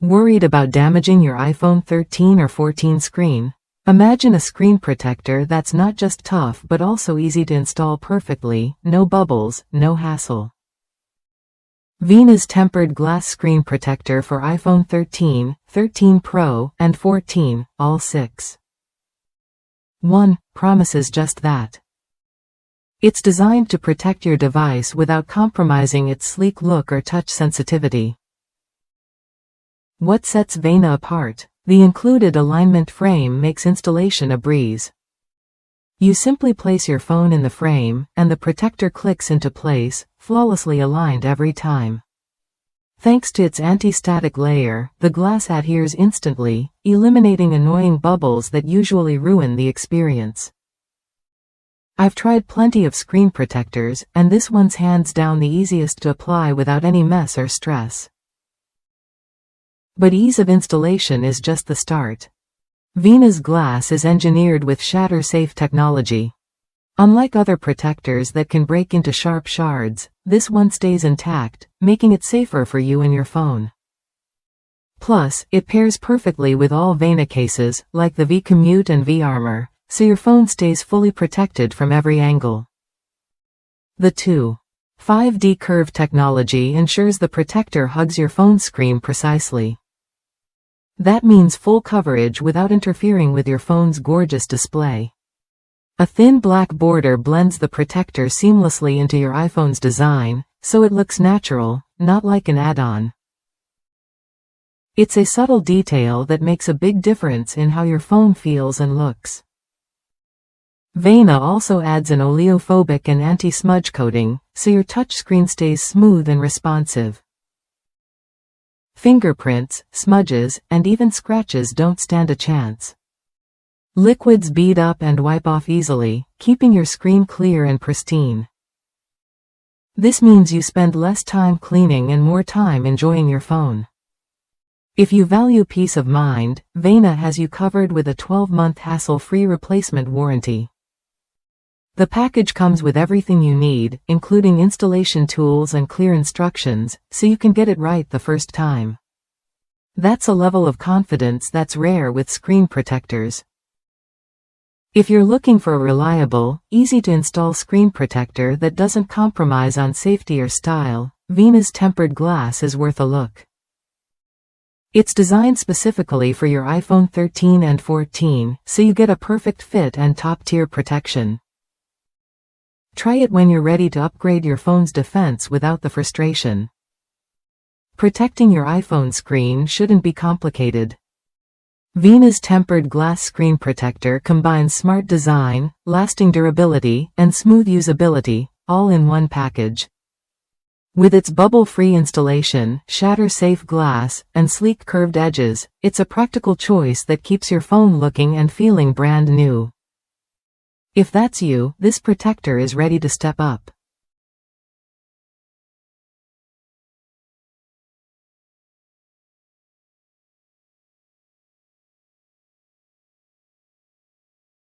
Worried about damaging your iPhone 13 or 14 screen? Imagine a screen protector that's not just tough but also easy to install perfectly, no bubbles, no hassle. Vena's tempered glass screen protector for iPhone 13, 13 Pro, and 14, all 6. 1. Promises just that. It's designed to protect your device without compromising its sleek look or touch sensitivity. What sets Vena apart? The included alignment frame makes installation a breeze. You simply place your phone in the frame, and the protector clicks into place, flawlessly aligned every time. Thanks to its anti-static layer, the glass adheres instantly, eliminating annoying bubbles that usually ruin the experience. I've tried plenty of screen protectors, and this one's hands down the easiest to apply without any mess or stress. But ease of installation is just the start. Vena's glass is engineered with shatter-safe technology. Unlike other protectors that can break into sharp shards, this one stays intact, making it safer for you and your phone. Plus, it pairs perfectly with all Vena cases, like the V-Commute and V-Armor, so your phone stays fully protected from every angle. The 2.5D curve technology ensures the protector hugs your phone screen precisely. That means full coverage without interfering with your phone's gorgeous display. A thin black border blends the protector seamlessly into your iPhone's design, so it looks natural, not like an add-on. It's a subtle detail that makes a big difference in how your phone feels and looks. Vena also adds an oleophobic and anti-smudge coating, so your touchscreen stays smooth and responsive. Fingerprints, smudges, and even scratches don't stand a chance. Liquids bead up and wipe off easily, keeping your screen clear and pristine. This means you spend less time cleaning and more time enjoying your phone. If you value peace of mind, Vena has you covered with a 12-month hassle-free replacement warranty. The package comes with everything you need, including installation tools and clear instructions, so you can get it right the first time. That's a level of confidence that's rare with screen protectors. If you're looking for a reliable, easy-to-install screen protector that doesn't compromise on safety or style, Vena's tempered glass is worth a look. It's designed specifically for your iPhone 13 and 14, so you get a perfect fit and top-tier protection. Try it when you're ready to upgrade your phone's defense without the frustration. Protecting your iPhone screen shouldn't be complicated. Vena's tempered glass screen protector combines smart design, lasting durability, and smooth usability, all in one package. With its bubble-free installation, shatter-safe glass, and sleek curved edges, it's a practical choice that keeps your phone looking and feeling brand new. If that's you, this protector is ready to step up.